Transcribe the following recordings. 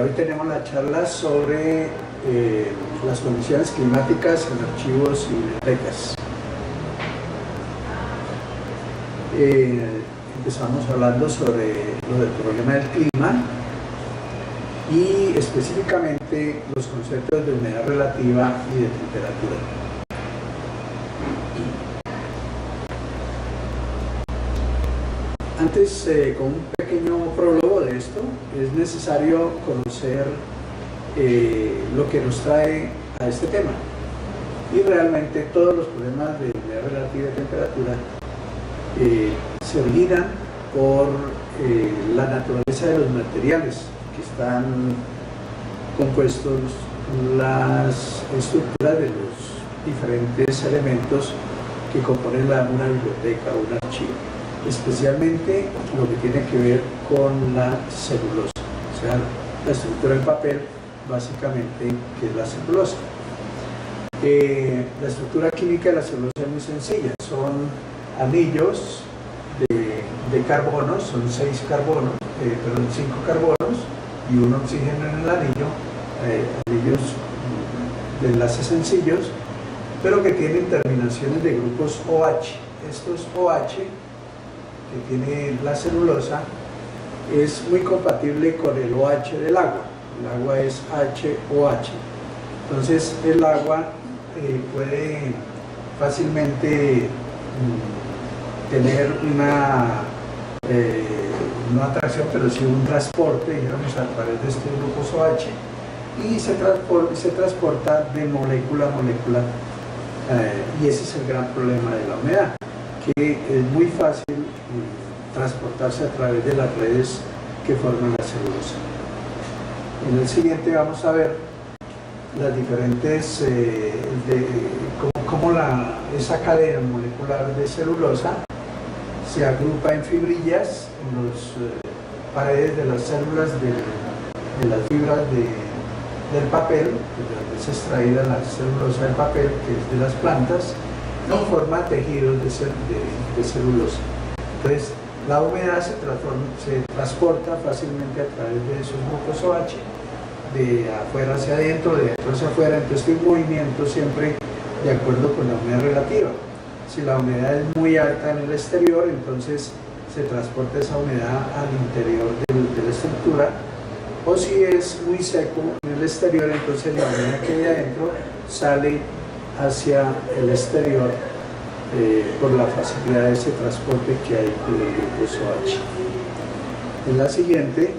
Hoy tenemos la charla sobre las condiciones climáticas en archivos y bibliotecas. Empezamos hablando sobre lo del problema del clima y específicamente los conceptos de humedad relativa y de temperatura. Antes, con un pequeño prólogo de esto, es necesario conocer lo que nos trae a este tema. Y realmente todos los problemas de humedad relativa y temperatura se originan por la naturaleza de los materiales que están compuestos, las estructuras de los diferentes elementos que componen una biblioteca o un archivo, especialmente lo que tiene que ver con la celulosa, o sea, la estructura del papel, básicamente, que es la celulosa. La estructura química de la celulosa es muy sencilla, son anillos de carbonos, son 5 carbonos y un oxígeno en el anillo, anillos de enlaces sencillos, pero que tienen terminaciones de grupos OH. Estos OH que tiene la celulosa es muy compatible con el OH del agua. El agua es HOH. Entonces el agua puede fácilmente tener no atracción, pero sí un transporte, digamos, a través de estos grupos OH, y se transporta de molécula a molécula, y ese es el gran problema de la humedad, que es muy fácil transportarse a través de las redes que forman la celulosa. En el siguiente vamos a ver las diferentes, cómo esa cadena molecular de celulosa se agrupa en fibrillas en las paredes de las células de las fibras del papel, de donde es extraída la celulosa del papel, que es de las plantas, y forma tejidos de celulosa. Entonces, la humedad se transporta fácilmente a través de esos grupos OH, de afuera hacia adentro, de adentro hacia afuera. Entonces, este movimiento siempre de acuerdo con la humedad relativa. Si la humedad es muy alta en el exterior, entonces se transporta esa humedad al interior de la estructura, o si es muy seco en el exterior, entonces la humedad que hay adentro sale hacia el exterior por la facilidad de ese transporte que hay con los grupos OH. En la siguiente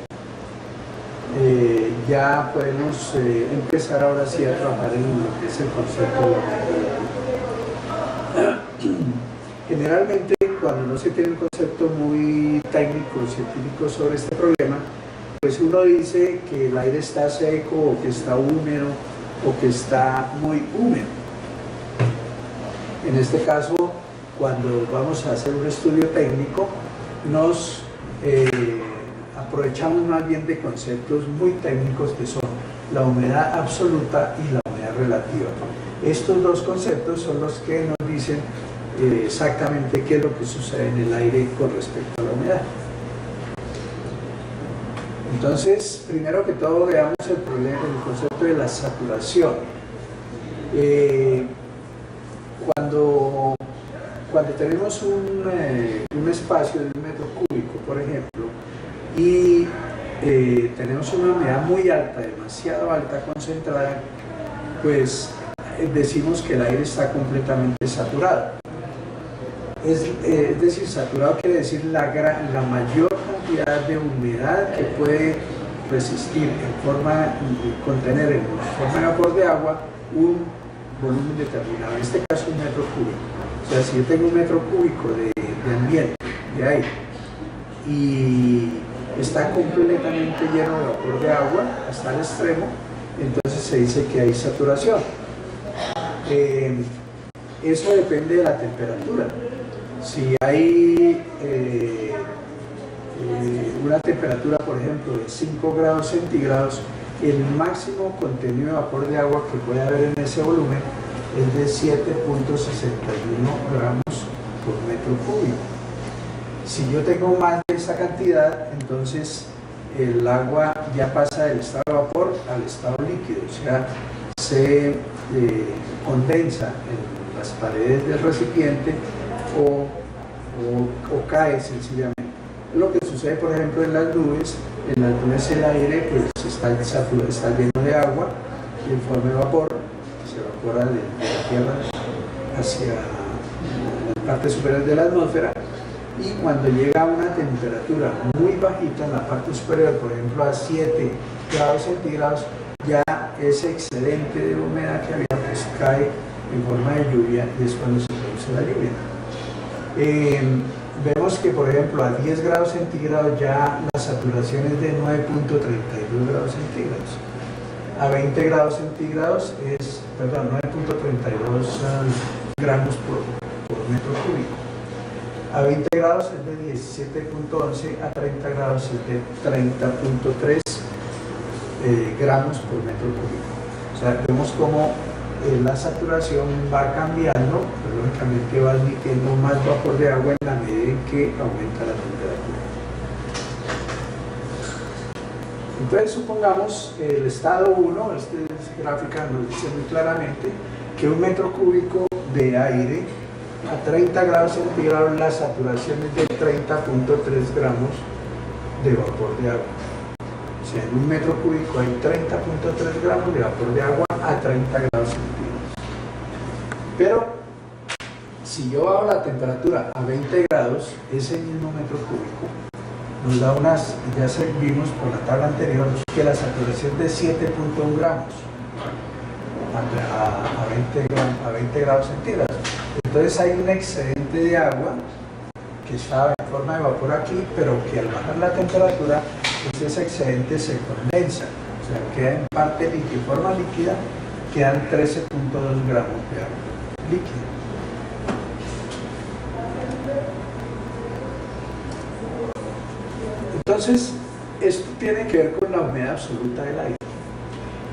ya podemos empezar ahora sí a trabajar en lo que es el concepto de la humedad. Generalmente, cuando no se tiene un concepto muy técnico, científico sobre este problema, pues uno dice que el aire está seco, o que está húmedo, o que está muy húmedo. En este caso, cuando vamos a hacer un estudio técnico, nos aprovechamos más bien de conceptos muy técnicos que son la humedad absoluta y la humedad relativa. Estos dos conceptos son los que nos dicen exactamente qué es lo que sucede en el aire con respecto a la humedad. Entonces, primero que todo, veamos el concepto de la saturación. Cuando tenemos un espacio de 1 metro cúbico, por ejemplo, y tenemos una humedad muy alta, demasiado alta, concentrada, pues decimos que el aire está completamente saturado. Es decir, saturado quiere decir la mayor cantidad de humedad que puede resistir contener en forma de vapor de agua un volumen determinado, en este caso 1 metro cúbico. O sea, si yo tengo 1 metro cúbico de ambiente, de aire, y está completamente lleno de vapor de agua hasta el extremo, entonces se dice que hay saturación. Eso depende de la temperatura. Si hay una temperatura, por ejemplo, de 5 grados centígrados, el máximo contenido de vapor de agua que puede haber en ese volumen es de 7.61 gramos por metro cúbico. Si yo tengo más de esa cantidad, entonces el agua ya pasa del estado de vapor al estado líquido, o sea, se condensa en las paredes del recipiente o cae sencillamente. Lo que sucede, por ejemplo, en las nubes el aire pues está lleno de agua y en forma de vapor se evapora de la tierra hacia la parte superior de la atmósfera, y cuando llega a una temperatura muy bajita en la parte superior, por ejemplo a 7 grados centígrados, ya ese excedente de humedad que había pues cae en forma de lluvia, y es cuando se produce la lluvia. Vemos que, por ejemplo, a 10 grados centígrados ya la saturación es de 9.32 grados centígrados. A 20 grados centígrados es, 9.32 gramos por metro cúbico. A 20 grados es de 17.11, a 30 grados es de 30.3 gramos por metro cúbico. O sea, vemos cómo la saturación va cambiando, pero lógicamente va admitiendo más vapor de agua en la medida en que aumenta la temperatura. Entonces supongamos el estado 1, esta gráfica nos dice muy claramente que un metro cúbico de aire a 30 grados centígrados la saturación es de 30.3 gramos de vapor de agua. O sea, en un metro cúbico hay 30.3 gramos de vapor de agua a 30 grados centígrados. Pero si yo bajo la temperatura a 20 grados, ese mismo metro cúbico nos da unas, ya vimos por la tabla anterior, que la saturación de 7.1 gramos a 20 grados centígrados. Entonces hay un excedente de agua que está en forma de vapor aquí, pero que al bajar la temperatura, pues ese excedente se condensa, o sea, queda en parte líquida, en forma líquida, quedan 13.2 gramos de agua líquida. Entonces, esto tiene que ver con la humedad absoluta del aire.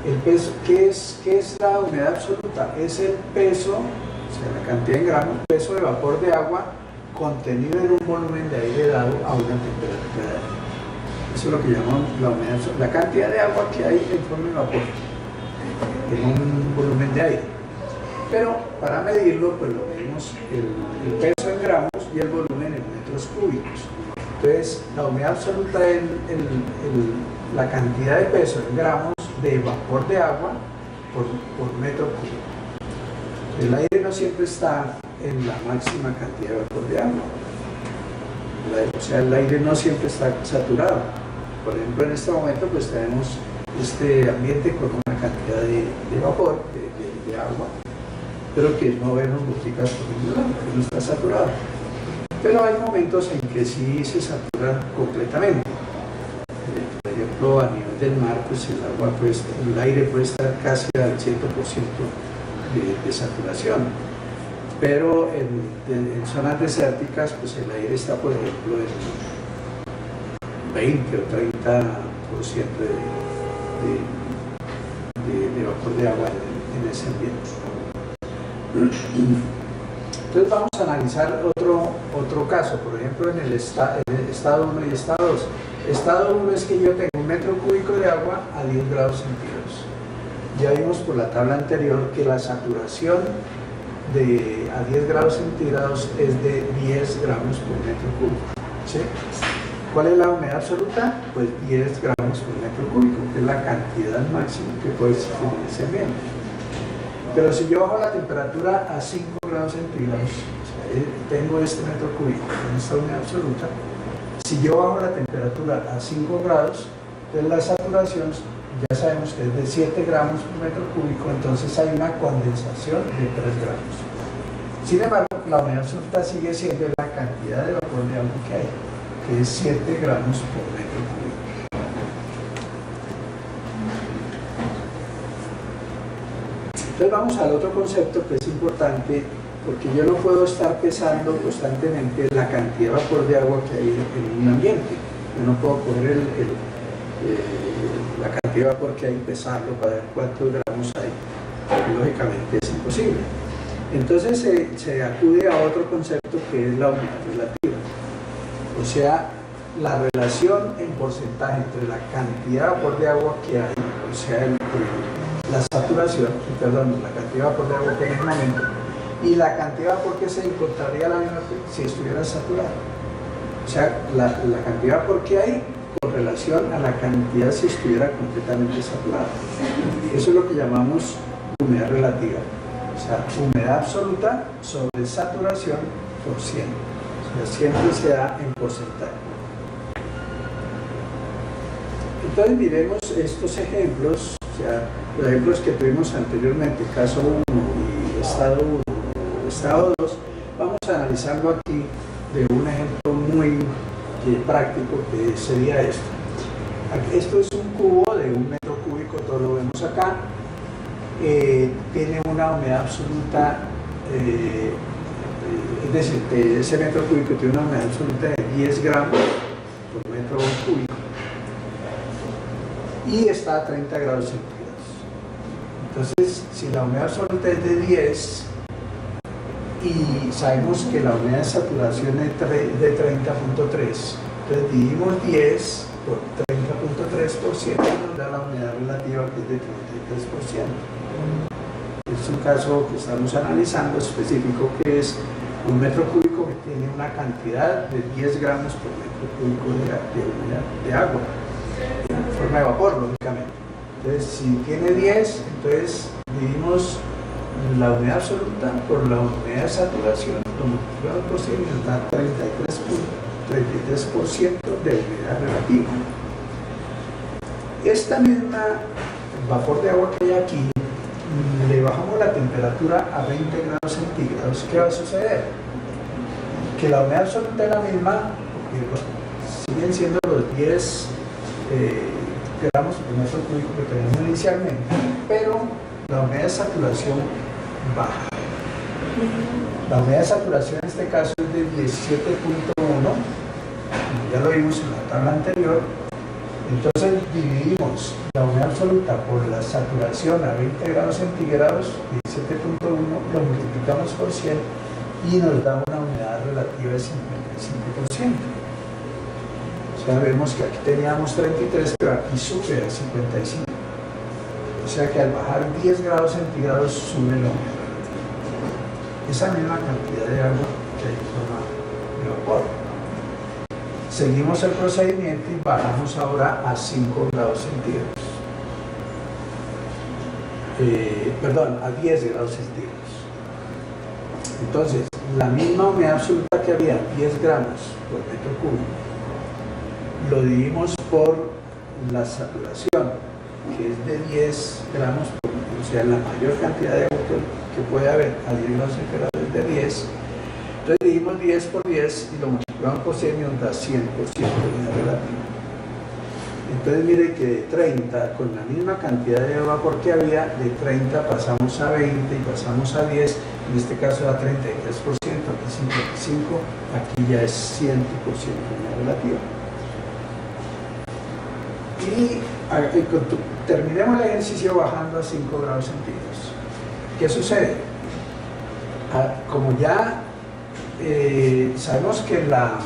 El peso, ¿qué es la humedad absoluta? Es el peso, o sea, la cantidad en gramos, peso de vapor de agua contenido en un volumen de aire dado a una temperatura de aire. Eso es lo que llamamos la humedad absoluta, la cantidad de agua que hay en forma de vapor en un volumen de aire. Pero para medirlo, pues lo medimos el peso en gramos y el volumen en metros cúbicos. Entonces, la humedad absoluta es la cantidad de peso en gramos de vapor de agua por metro cúbico. El aire no siempre está en la máxima cantidad de vapor de agua. O sea, el aire no siempre está saturado. Por ejemplo, en este momento pues tenemos este ambiente con una cantidad de vapor, de agua, pero que no vemos goticas por ningún lado, que no está saturado. Pero hay momentos en que sí se satura completamente. Por ejemplo, a nivel del mar, pues el aire puede estar casi al 100% de saturación. Pero en zonas desérticas, pues el aire está, por ejemplo, en 20 o 30% de vapor de agua en ese ambiente. Entonces vamos a analizar otro caso, por ejemplo en el estado 1 y estado 2. Estado 1 es que yo tengo un metro cúbico de agua a 10 grados centígrados. Ya vimos por la tabla anterior que la saturación a 10 grados centígrados es de 10 gramos por metro cúbico. ¿Sí? ¿Cuál es la humedad absoluta? Pues 10 gramos por metro cúbico, que es la cantidad máxima que puede existir en ese ambiente. Pero si yo bajo la temperatura a 5 grados centígrados, o sea, tengo este metro cúbico en esta humedad absoluta, si yo bajo la temperatura a 5 grados, entonces la saturación ya sabemos que es de 7 gramos por metro cúbico, entonces hay una condensación de 3 gramos. Sin embargo, la humedad absoluta sigue siendo la cantidad de vapor de agua que hay, que es 7 gramos por metro cúbico. Entonces vamos al otro concepto que es importante, porque yo no puedo estar pesando constantemente la cantidad de vapor de agua que hay en un ambiente. Yo no puedo coger la cantidad de vapor que hay y pesarlo para ver cuántos gramos hay. Lógicamente es imposible. Entonces se acude a otro concepto que es la humedad relativa. O sea, la relación en porcentaje entre la cantidad de vapor de agua que hay, o sea, la saturación, perdón, la cantidad de vapor de agua que hay en el momento, y la cantidad de vapor que se encontraría a la misma si estuviera saturado. O sea, la cantidad de vapor que hay con relación a la cantidad si estuviera completamente saturado. Eso es lo que llamamos humedad relativa. O sea, humedad absoluta sobre saturación por 100. O sea, siempre se da en porcentaje. Entonces miremos estos ejemplos, o sea, los ejemplos que tuvimos anteriormente, caso 1 y estado 1, estado 2, vamos a analizarlo aquí de un ejemplo muy práctico que sería esto. Esto es un cubo de 1 metro cúbico, todo lo vemos acá, tiene una humedad absoluta, es decir, ese metro cúbico tiene una humedad absoluta de 10 gramos por metro cúbico y está a 30 grados centígrados. Entonces, si la humedad absoluta es de 10 y sabemos que la humedad de saturación es de 30.3, entonces dividimos 10 por 30.3% nos da la humedad relativa, que es de 33%. Es un caso que estamos analizando específico, que es 1 metro cúbico que tiene una cantidad de 10 gramos por metro cúbico de agua en forma de vapor, lógicamente. Entonces, si tiene 10, entonces dividimos la humedad absoluta por la humedad de saturación, lo multiplicamos por 100 y nos da 33% de humedad relativa. Esta misma vapor de agua que hay aquí, le bajamos la temperatura a 20 grados centígrados, ¿qué va a suceder? Que la humedad absoluta es la misma, porque siguen siendo los 10 gramos por metro cúbico que tenemos inicialmente, pero la humedad de saturación baja. La humedad de saturación en este caso es de 17.1, ya lo vimos en la tabla anterior. Entonces dividimos la humedad absoluta por la saturación a 20 grados centígrados, 17.1, lo multiplicamos por 100 y nos da una humedad relativa de 55%. O sea, vemos que aquí teníamos 33, pero aquí sube a 55. O sea que al bajar 10 grados centígrados sube la humedad relativa. Esa misma cantidad de agua que hay en forma de vapor. Seguimos el procedimiento y bajamos ahora a 5 grados centígrados. Perdón, a 10 grados centígrados. Entonces, la misma humedad absoluta que había, 10 gramos por metro cúbico, lo dividimos por la saturación, que es de 10 gramos por metro, o sea, la mayor cantidad de agua que puede haber a 10 grados centígrados es de 10. Entonces dividimos 10 por 10 y lo multiplicamos por 100 y nos da 100% de humedad relativa. Entonces mire que de 30, con la misma cantidad de vapor que había, de 30 pasamos a 20 y pasamos a 10, en este caso a 33%, aquí 55%, aquí ya es 100% de humedad relativa. Y terminemos el ejercicio bajando a 5 grados centígrados. ¿Qué sucede? Como ya sabemos que la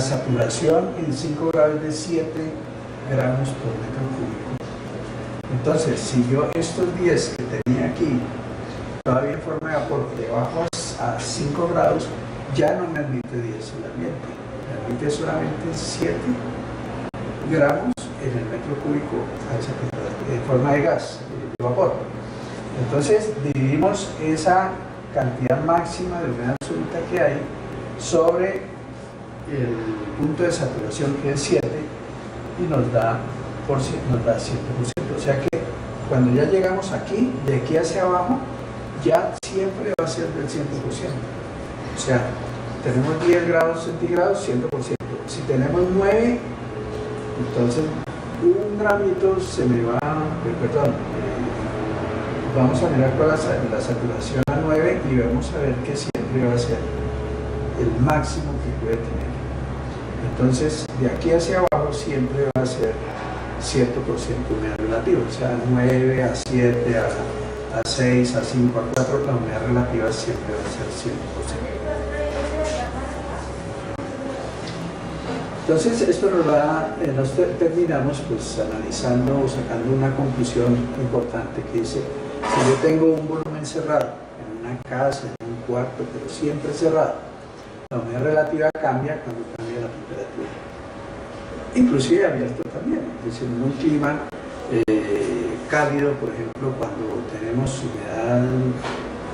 saturación en 5 grados es de 7 gramos por metro cúbico. Entonces, si yo estos 10 que tenía aquí todavía en forma de vapor le bajo a 5 grados, ya no me admite 10 el ambiente, me admite solamente 7 gramos en el metro cúbico a esa temperatura, en forma de gas, de vapor. Entonces, dividimos esa cantidad máxima de humedad absoluta que hay sobre el punto de saturación, que es 7, y nos da 100%. O sea que cuando ya llegamos aquí, de aquí hacia abajo, ya siempre va a ser del 100%. O sea, tenemos 10 grados centígrados, 100%. Si tenemos 9, entonces un gramito se me va, perdón, vamos a mirar con la saturación a 9 y vamos a ver que siempre va a ser el máximo que puede tener. Entonces, de aquí hacia abajo siempre va a ser 100% humedad relativa, o sea, 9 a 7, a 6, a 5, a 4, la humedad relativa siempre va a ser 100%. Entonces, esto terminamos pues analizando o sacando una conclusión importante que dice, si yo tengo un volumen cerrado en una casa, en un cuarto, pero siempre cerrado, la humedad relativa cambia cuando cambia la temperatura. Inclusive abierto también, es decir, en un clima cálido, por ejemplo, cuando tenemos humedad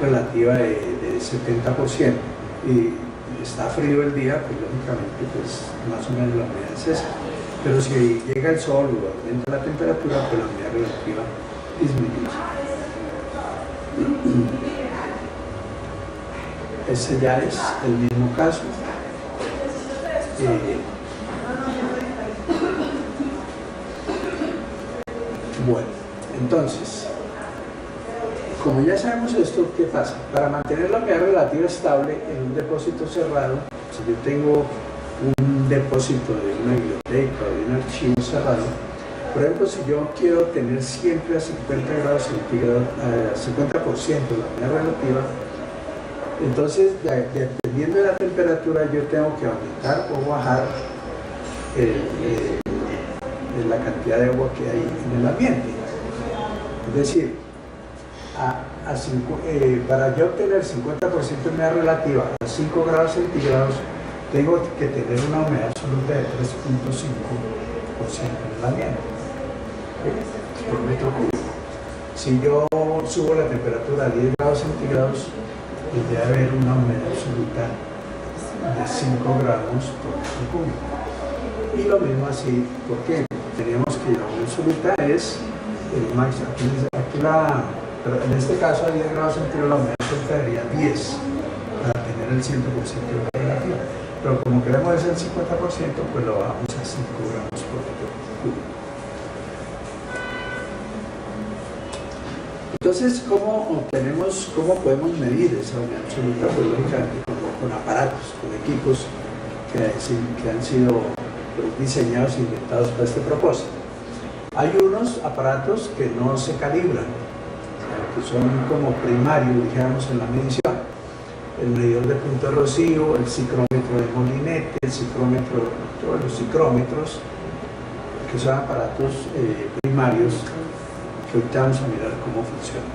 relativa de 70% y está frío el día, pues lógicamente pues más o menos la humedad es esa. Pero si llega el sol o aumenta la temperatura, pues la humedad relativa disminuye. Ese ya es el mismo caso. Bueno, entonces, como ya sabemos esto, ¿qué pasa? Para mantener la humedad relativa estable en un depósito cerrado, si yo tengo un depósito de una biblioteca o de un archivo cerrado, por ejemplo, si yo quiero tener siempre a 50 grados centígrados, 50% la humedad relativa, entonces, dependiendo de la temperatura, yo tengo que aumentar o bajar la cantidad de agua que hay en el ambiente. Es decir, para yo obtener 50% de humedad relativa a 5 grados centígrados, tengo que tener una humedad absoluta de 3.5% en el ambiente, por metro cúbico. Si yo subo la temperatura a 10 grados centígrados, debe haber una humedad absoluta de 5 gramos por metro cúbico. Y lo mismo así, ¿por qué? Teníamos que la humedad absoluta es el máximo. En este caso a 10 grados centígrados la humedad absoluta sería 10 para tener el 100% de humedad relativa. Pero como queremos es el 50%, pues lo bajamos a 5 gramos por metro cúbico. Entonces, ¿cómo podemos medir esa humedad absoluta? Pues lógicamente con aparatos, con equipos que han sido diseñados e inventados para este propósito. Hay unos aparatos que no se calibran, que son como primarios, dijéramos, en la medición. El medidor de punto de rocío, el ciclómetro de molinete, el ciclómetro, todos los ciclómetros, que son aparatos primarios que ahorita vamos a mirar cómo funciona.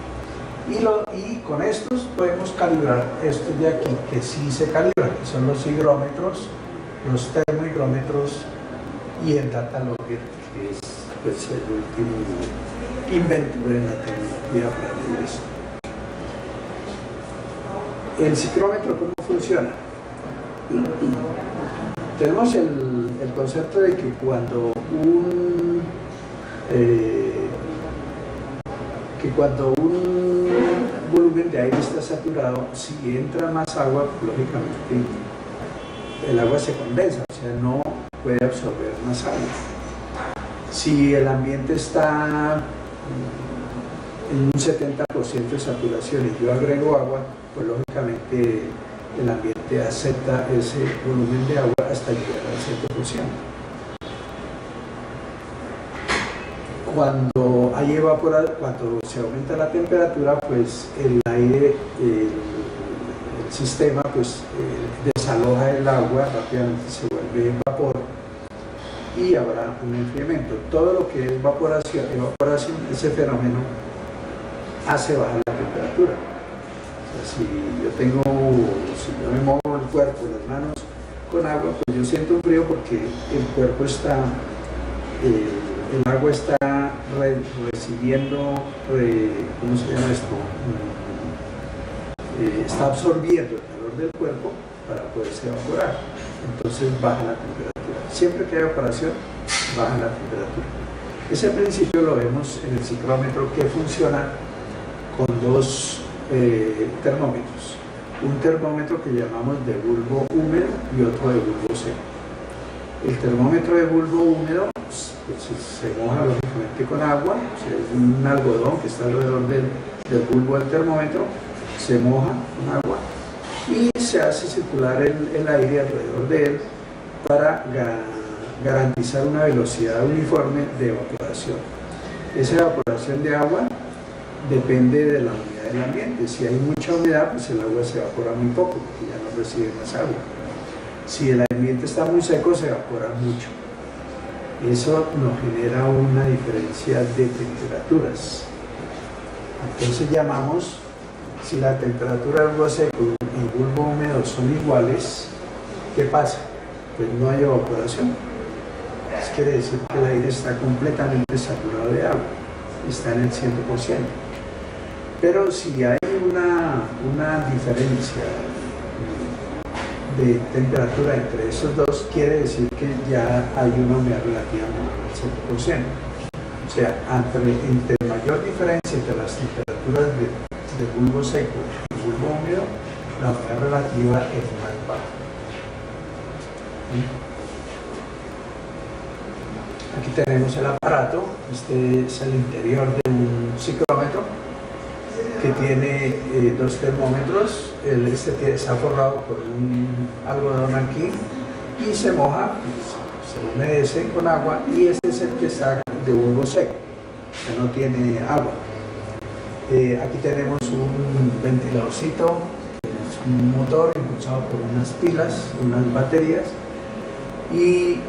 Y con estos podemos calibrar estos de aquí, que sí se calibran, que son los higrómetros, los termohigrómetros y el data logger, que es pues, el último invento en la tecnología para medir esto. El ciclómetro, ¿cómo funciona? Tenemos el concepto de que cuando un volumen de aire está saturado, si entra más agua, lógicamente el agua se condensa, o sea, no puede absorber más agua. Si el ambiente está en un 70% de saturación y yo agrego agua, pues lógicamente el ambiente acepta ese volumen de agua hasta llegar al 100%. Cuando se aumenta la temperatura, pues el aire, el sistema pues desaloja el agua, rápidamente se vuelve vapor y habrá un enfriamiento. Todo lo que es evaporación, ese fenómeno hace bajar la temperatura. O sea, si yo me muevo el cuerpo, las manos con agua, pues yo siento un frío porque el cuerpo está, el agua está recibiendo, ¿cómo se llama esto? Está absorbiendo el calor del cuerpo para poderse evaporar. Entonces baja la temperatura. Siempre que hay evaporación, baja la temperatura. Ese principio lo vemos en el ciclómetro, que funciona con dos termómetros. Un termómetro que llamamos de bulbo húmedo y otro de bulbo seco. El termómetro de bulbo húmedo pues, se moja lógicamente con agua, o sea, es un algodón que está alrededor del bulbo del termómetro, se moja con agua y se hace circular el aire alrededor de él para garantizar una velocidad uniforme de evaporación. Esa evaporación de agua depende de la humedad del ambiente. Si hay mucha humedad, pues el agua se evapora muy poco, porque ya no recibe más agua. Si el ambiente está muy seco, se evapora mucho. Eso nos genera una diferencia de temperaturas. Entonces llamamos, si la temperatura del bulbo seco y bulbo húmedo son iguales, ¿qué pasa? Pues no hay evaporación. Eso quiere decir que el aire está completamente saturado de agua, está en el 100%. Pero si hay una diferencia de temperatura entre esos dos, quiere decir que ya hay una humedad relativa menor al 100%. O sea, entre mayor diferencia entre las temperaturas de bulbo seco y bulbo húmedo, la humedad relativa es más baja. Aquí tenemos el aparato. Este es el interior de un ciclómetro que tiene dos termómetros. Este está forrado por un algodón aquí y se moja, se humedece con agua, y este es el que está de bulbo seco, que no tiene agua. Aquí tenemos un ventiladorcito, un motor impulsado por unas pilas, unas baterías, y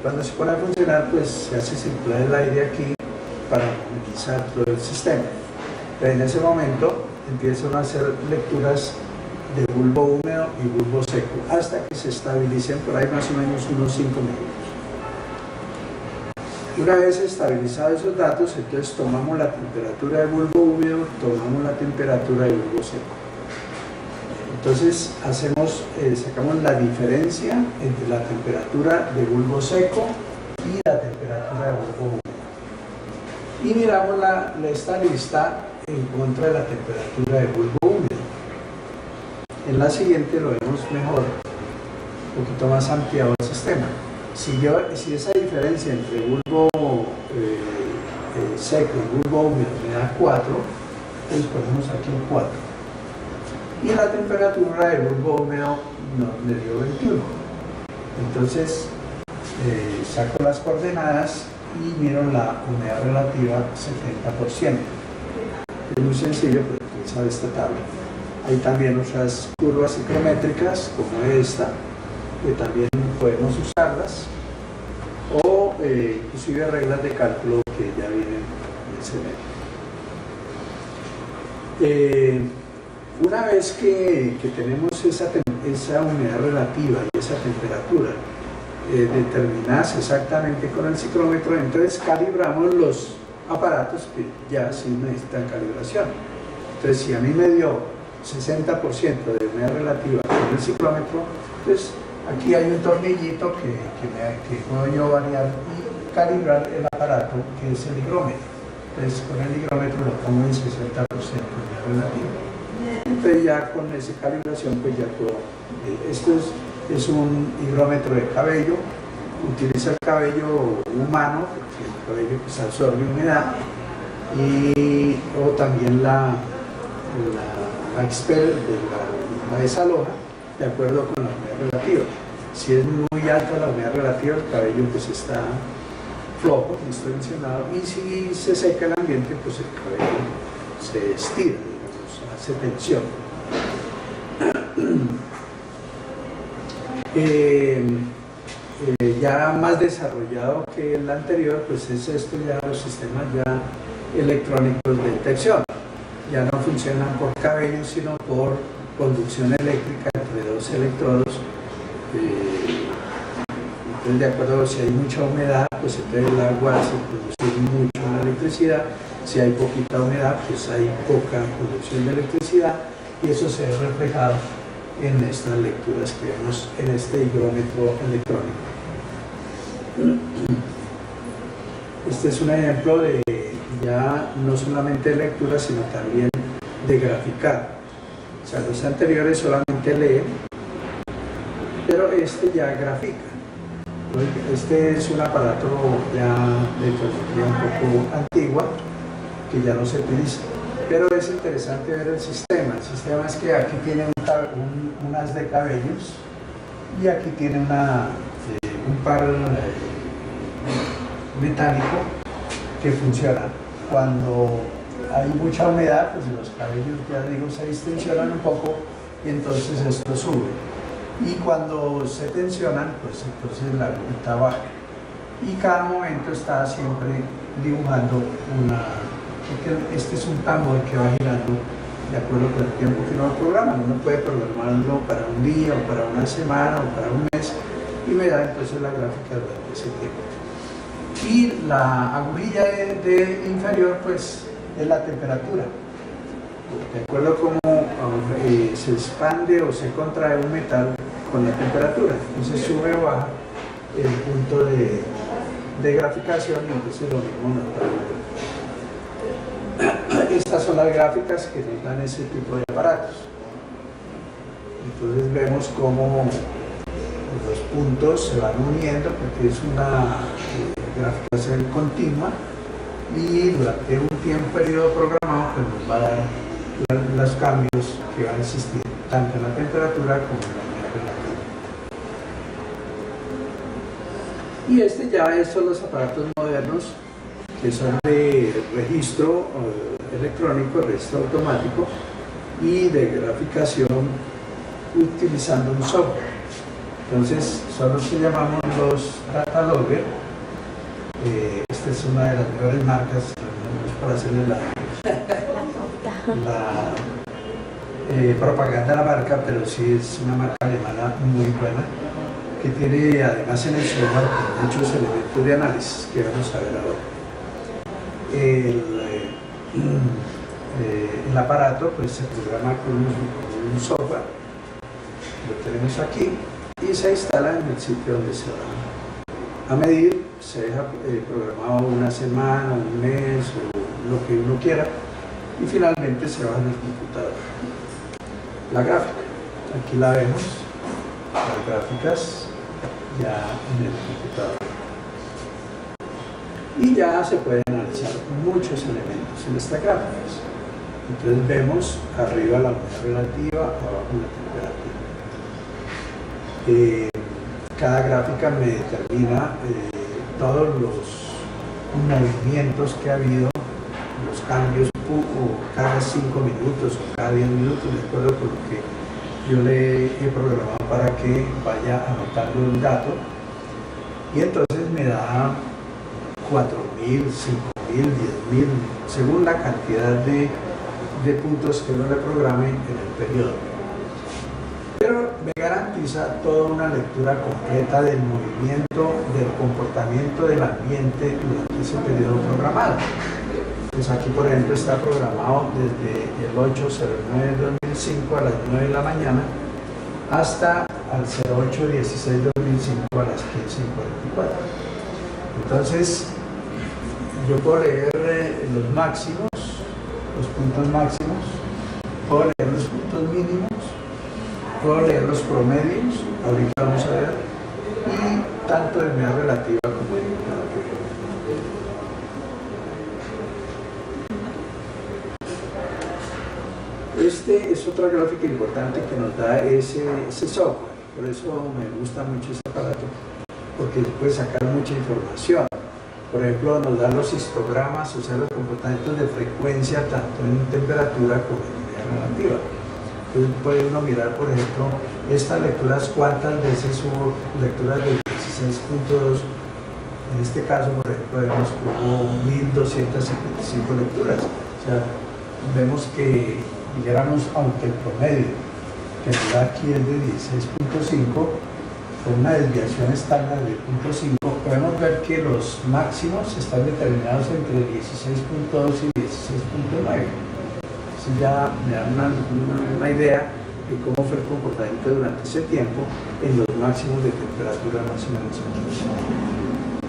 cuando se pone a funcionar, pues se hace circular el aire aquí para movilizar todo el sistema. Pero en ese momento empiezan a hacer lecturas de bulbo húmedo y bulbo seco hasta que se estabilicen por ahí más o menos unos 5 minutos. Una vez estabilizados esos datos, entonces tomamos la temperatura de bulbo húmedo, tomamos la temperatura de bulbo seco. Entonces sacamos la diferencia entre la temperatura de bulbo seco y la temperatura de bulbo húmedo. Y miramos esta lista en contra de la temperatura de bulbo húmedo. En la siguiente lo vemos mejor, un poquito más ampliado el sistema. Si esa diferencia entre bulbo seco y bulbo húmedo me da 4, entonces ponemos aquí un 4. Y la temperatura del bulbo húmedo me dio 21. Entonces saco las coordenadas y miro la humedad relativa 70%. Es muy sencillo para utilizar esta tabla. Hay también otras curvas ciclométricas como esta, que también podemos usarlas, o inclusive reglas de cálculo que ya vienen en ese medio. Una vez que tenemos esa humedad relativa y esa temperatura determinadas exactamente con el ciclómetro, entonces calibramos los aparatos que ya sí necesitan calibración. Entonces, si a mí me dio 60% de humedad relativa con el ciclómetro, pues aquí hay un tornillito que puedo yo variar y calibrar el aparato, que es el higrómetro. Entonces, con el higrómetro lo pongo en 60% de humedad relativa. Entonces, ya con esa calibración, pues ya puedo. Esto es un higrómetro de cabello. Utiliza el cabello humano, porque el cabello pues absorbe humedad, o también la expel de la desaloja de acuerdo con la humedad relativa. Si es muy alta la humedad relativa, el cabello pues está flojo, distorsionado, y si se seca el ambiente, pues el cabello se estira, digamos, hace tensión. Ya más desarrollado que el anterior, pues es esto, ya los sistemas ya electrónicos de detección. Ya no funcionan por cabello, sino por conducción eléctrica entre dos electrodos. Entonces, de acuerdo, si hay mucha humedad, pues entonces el agua hace producir mucha electricidad. Si hay poquita humedad, pues hay poca producción de electricidad, y eso se ve reflejado en estas lecturas que vemos en este higrómetro electrónico. Este es un ejemplo de ya no solamente de lectura, sino también de graficar. O sea, los anteriores solamente leen, pero este ya grafica. Este es un aparato ya de tecnología un poco antigua, que ya no se utiliza. Pero es interesante ver el sistema. El sistema es que aquí tiene un haz de cabellos, y aquí tiene un par metálico que funciona. Cuando hay mucha humedad, pues los cabellos, ya digo, se distensionan un poco, y entonces esto sube. y cuando se tensionan, pues entonces la agujita baja. Y cada momento está siempre dibujando porque este es un tambor que va girando de acuerdo con el tiempo que uno programa. Uno puede programarlo para un día, o para una semana, o para un mes, y me da entonces la gráfica durante ese tiempo. Y la agujilla de inferior, pues, es la temperatura. De acuerdo a cómo se expande o se contrae un metal con la temperatura. Entonces sube o baja el punto de graficación, y entonces lo mismo nos da. Estas son las gráficas que nos dan ese tipo de aparatos. Entonces vemos cómo los puntos se van uniendo, porque es una graficación continua, y durante un periodo programado pues nos va a dar los cambios que van a existir tanto en la temperatura como en la humedad relativa. Y son los aparatos modernos, que son de registro electrónico, registro automático y de graficación utilizando un software. Entonces son los que llamamos los data logger. Esta es una de las mejores marcas, para hacerle la propaganda de la marca, pero sí es una marca alemana muy buena, que tiene además en el software muchos elementos de análisis que vamos a ver ahora. El aparato pues se programa con un software, lo tenemos aquí, y se instala en el sitio donde se va a medir. Se deja programado una semana, un mes, o lo que uno quiera, y finalmente se baja en el computador. La gráfica, aquí la vemos, las gráficas ya en el computador. Y ya se pueden analizar muchos elementos en estas gráficas. Entonces vemos arriba la humedad relativa, abajo la temperatura. Cada gráfica me determina todos los movimientos que ha habido, los cambios cada 5 minutos o cada 10 minutos, de acuerdo con lo que yo le he programado para que vaya anotando un dato. Y entonces me da 4.000, 5.000, 10.000, según la cantidad de puntos que uno le programe en el periodo. Pero me garantiza toda una lectura completa del movimiento, del comportamiento del ambiente durante ese periodo programado. Pues aquí, por ejemplo, está programado desde el 8/09/2005 a las 9 de la mañana hasta al 08/16/2005 a las 15:44. Entonces, yo puedo leer los máximos, los puntos máximos, puedo leer los puntos mínimos, puedo leer los promedios, ahorita vamos a ver, y tanto de humedad relativa como de humedad relativa. Este es otra gráfica importante que nos da ese software, por eso me gusta mucho este aparato, porque se puede sacar mucha información. Por ejemplo, nos da los histogramas, o sea, los comportamientos de frecuencia tanto en temperatura como en humedad relativa. Entonces puede uno mirar, por ejemplo, estas lecturas, cuántas veces hubo lecturas de 16.2. En este caso, por ejemplo, vemos que hubo 1.255 lecturas. O sea, vemos que, dijéramos, aunque el promedio que nos da aquí es de 16.5, con una desviación estándar de 0.5, podemos ver que los máximos están determinados entre 16.2 y 16.9. Entonces ya me da una idea de cómo fue el comportamiento durante ese tiempo en los máximos de temperatura más o menos.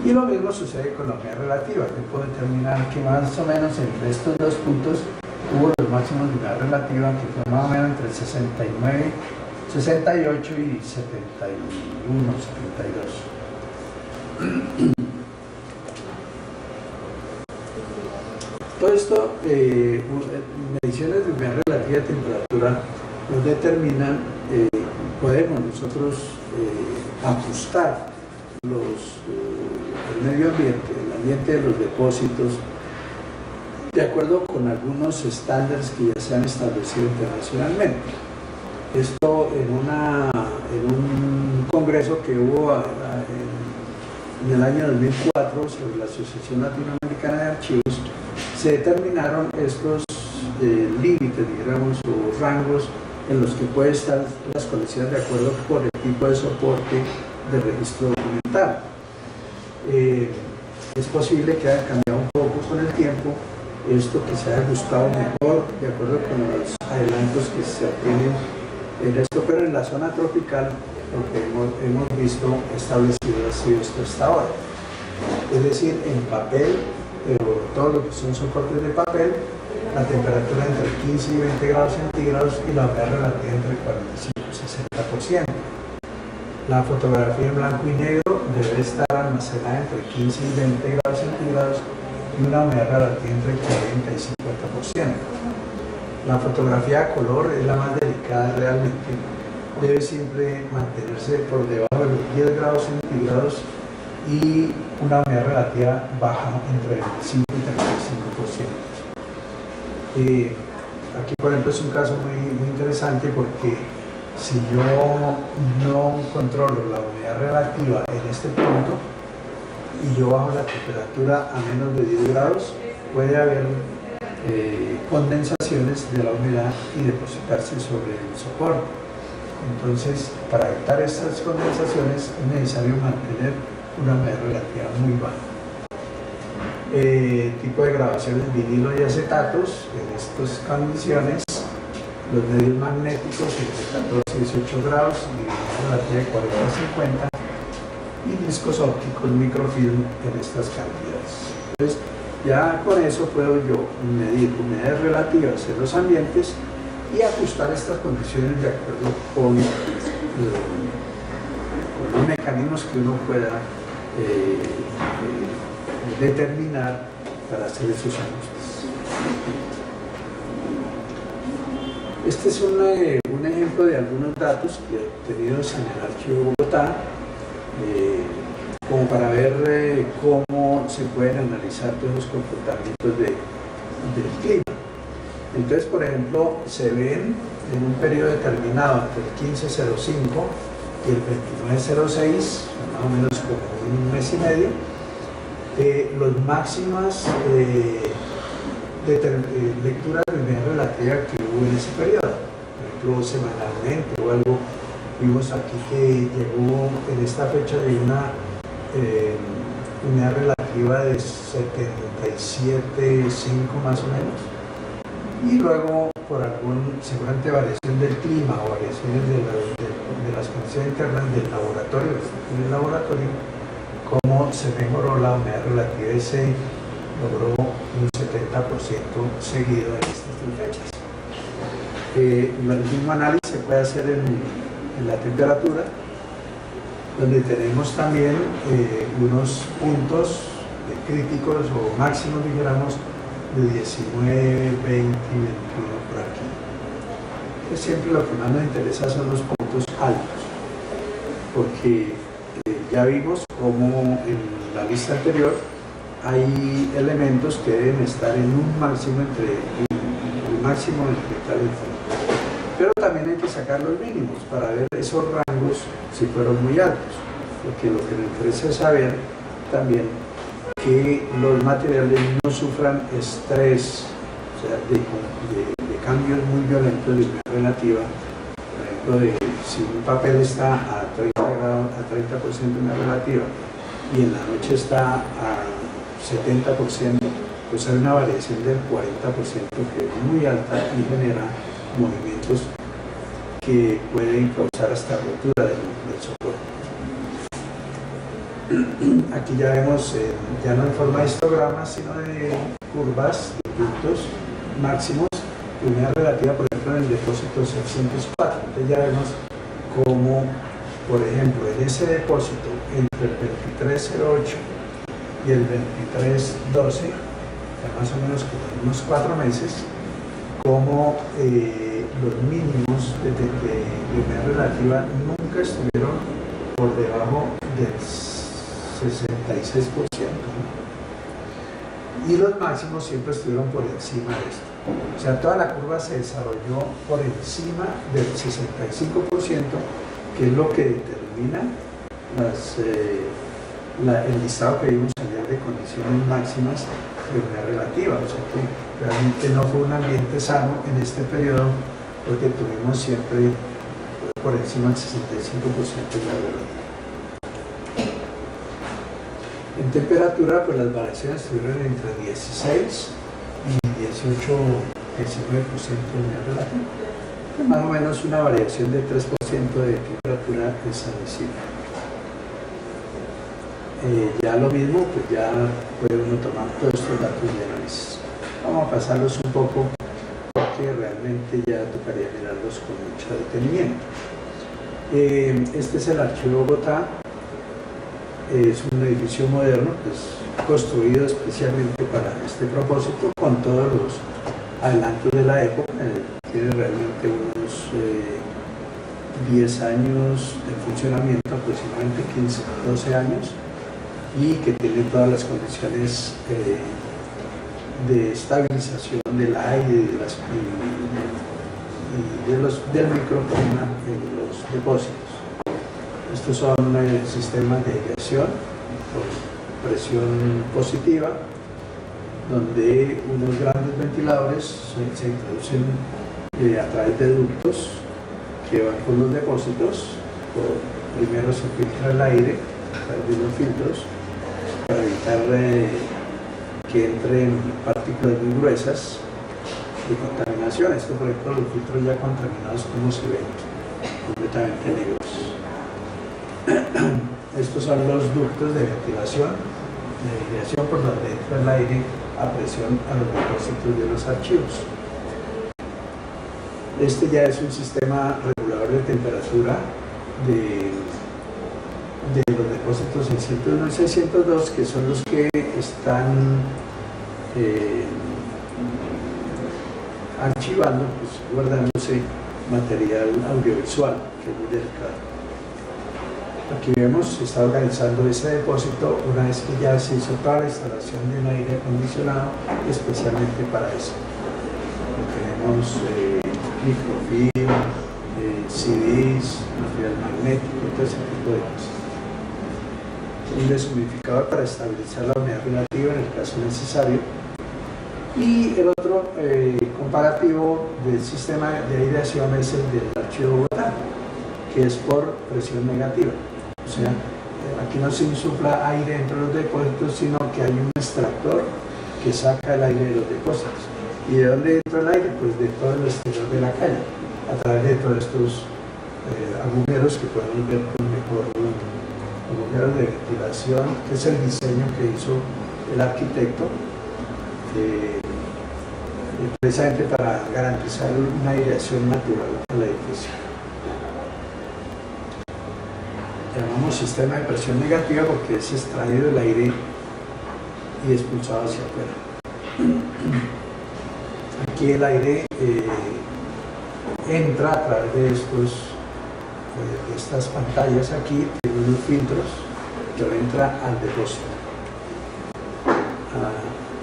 Y lo mismo sucede con la humedad relativa, que puedo determinar que más o menos entre estos dos puntos hubo los máximos de humedad relativa, que fue más o menos entre 68 y 71, 72. Todo esto, mediciones de humedad relativa y temperatura, nos determinan, podemos nosotros ajustar el medio ambiente, el ambiente de los depósitos, de acuerdo con algunos estándares que ya se han establecido internacionalmente. Esto en una en un congreso que hubo en el año 2004 sobre la Asociación Latinoamericana de Archivos, se determinaron estos límites, digamos, o rangos en los que pueden estar las colecciones de acuerdo por el tipo de soporte de registro documental. Es posible que haya cambiado un poco con el tiempo, esto que se haya ajustado mejor de acuerdo con los adelantos que se obtienen en esto, pero en la zona tropical lo que hemos visto establecido ha sido esto hasta ahora. Es decir, en papel, todo lo que son soportes de papel, la temperatura entre 15 y 20 grados centígrados y la humedad relativa entre 45 y 60%. La fotografía en blanco y negro debe estar almacenada entre 15 y 20 grados centígrados y una humedad relativa entre 40 y 50%. La fotografía a color es la más delicada realmente. Debe siempre mantenerse por debajo de los 10 grados centígrados y una humedad relativa baja entre 25 y 35%. Aquí, por ejemplo, es un caso muy interesante porque si yo no controlo la humedad relativa en este punto y yo bajo la temperatura a menos de 10 grados, puede haber condensaciones de la humedad y depositarse sobre el soporte. Entonces, para evitar estas condensaciones es necesario mantener una humedad relativa muy baja. Tipo de grabaciones vinilo y acetatos. En estas condiciones, los medios magnéticos entre 14 y 18 grados y una relativa de 40 a 50, y discos ópticos microfilm en estas cantidades. Entonces, ya con eso puedo yo medir humedades relativas en los ambientes y ajustar estas condiciones de acuerdo con los mecanismos que uno pueda determinar para hacer esos ajustes. Este es un ejemplo de algunos datos que he obtenido en el Archivo Bogotá, como para ver cómo se pueden analizar todos los comportamientos del clima. Entonces, por ejemplo, se ven en un periodo determinado entre el 15.05 y el 29.06, más o menos como un mes y medio, las máximas lecturas de humedad relativa que hubo en ese periodo. Por ejemplo, semanalmente o algo, vimos aquí que llegó en esta fecha de una humedad relativa de 77.5 más o menos, y luego por seguramente variación del clima o variaciones de las condiciones internas del laboratorio, cómo se mejoró la humedad relativa y se logró un 70% seguido en estas tres fechas. El mismo análisis se puede hacer en la temperatura, donde tenemos también unos puntos críticos o máximos, dijéramos, de 19, 20 y 21 por aquí. Entonces, siempre lo que más nos interesa son los puntos altos, porque ya vimos cómo en la lista anterior hay elementos que deben estar en un máximo entre tal y tal. Pero también hay que sacar los mínimos para ver esos rangos si fueron muy altos, porque lo que nos interesa es saber también que los materiales no sufran estrés, o sea, de cambios muy violentos de humedad relativa. Por ejemplo, si un papel está a 30% de humedad relativa y en la noche está a 70%, pues hay una variación del 40% que es muy alta y genera movimientos que pueden causar hasta rotura del soporte. Aquí ya vemos, ya no en forma de histograma, sino de curvas, de puntos máximos, humedad relativa, por ejemplo, en el depósito 604. Entonces ya vemos cómo, por ejemplo, en ese depósito, entre el 2308 y el 2312, más o menos como unos 4 meses, como los mínimos de humedad relativa nunca estuvieron por debajo del 66%, y los máximos siempre estuvieron por encima de esto. O sea, toda la curva se desarrolló por encima del 65%, que es lo que determina el listado que vimos ayer de condiciones máximas de humedad relativa. O sea que realmente no fue un ambiente sano en este periodo, porque tuvimos siempre por encima del 65% de humedad relativa. En temperatura, pues las variaciones estuvieron entre 16 y 19% de humedad relativa. Más o menos una variación de 3% de temperatura es admisible. Ya lo mismo, pues ya puede uno tomar todos estos datos de análisis. Vamos a pasarlos un poco porque realmente ya tocaría mirarlos con mucho detenimiento. Este es el Archivo Bogotá. Es un edificio moderno, pues, construido especialmente para este propósito, con todos los adelantos de la época. Tiene realmente unos 10 años de funcionamiento, aproximadamente 15, 12 años, y que tiene todas las condiciones de estabilización del aire y del microclima en los depósitos. Estos son sistemas de aireación con presión positiva, donde unos grandes ventiladores se introducen a través de ductos que van por los depósitos. Primero se filtra el aire a través de unos filtros para evitar que entren partículas muy gruesas de contaminación. Esto, por ejemplo, los filtros ya contaminados, como se ven, completamente negros. Estos son los ductos de ventilación, de aireación, por donde entra el aire a presión a los depósitos de los archivos. Este ya es un sistema regulador de temperatura de los depósitos 601 y 602, que son los que están archivando, pues, guardándose material audiovisual, que es muy delicado. Aquí vemos, se está organizando ese depósito una vez que ya se hizo toda la instalación de un aire acondicionado especialmente para eso. Tenemos microfilm, CDs, material magnético, todo ese tipo de cosas. Un deshumidificador para estabilizar la humedad relativa en el caso necesario. Y el otro comparativo del sistema de aireación es el del Archivo Bogotá, que es por presión negativa. O sea, aquí no se insufla aire dentro de los depósitos, sino que hay un extractor que saca el aire de los depósitos. ¿Y de dónde entra el aire? Pues de todo el exterior de la calle, a través de todos estos agujeros que podemos ver con mejor agujeros de ventilación, que es el diseño que hizo el arquitecto, precisamente para garantizar una aireación natural al edificio. Llamamos sistema de presión negativa porque es extraído el aire y expulsado hacia afuera. Aquí el aire entra a través de estas pantallas aquí, tiene unos filtros, pero entra al depósito.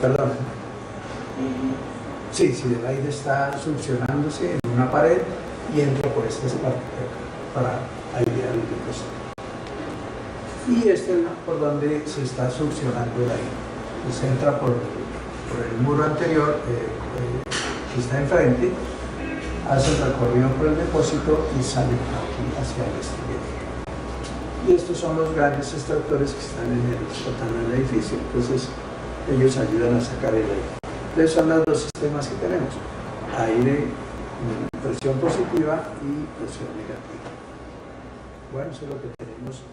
Perdón. Sí, el aire está succionándose en una pared y entra por estas partes para airear el depósito. Y este es por donde se está succionando el aire. Pues entra por el muro anterior que está enfrente, hace el recorrido por el depósito y sale aquí hacia el exterior. Y estos son los grandes extractores que están en el sótano del edificio, entonces ellos ayudan a sacar el aire. Entonces son los dos sistemas que tenemos: aire, presión positiva y presión negativa. Bueno, eso es lo que tenemos.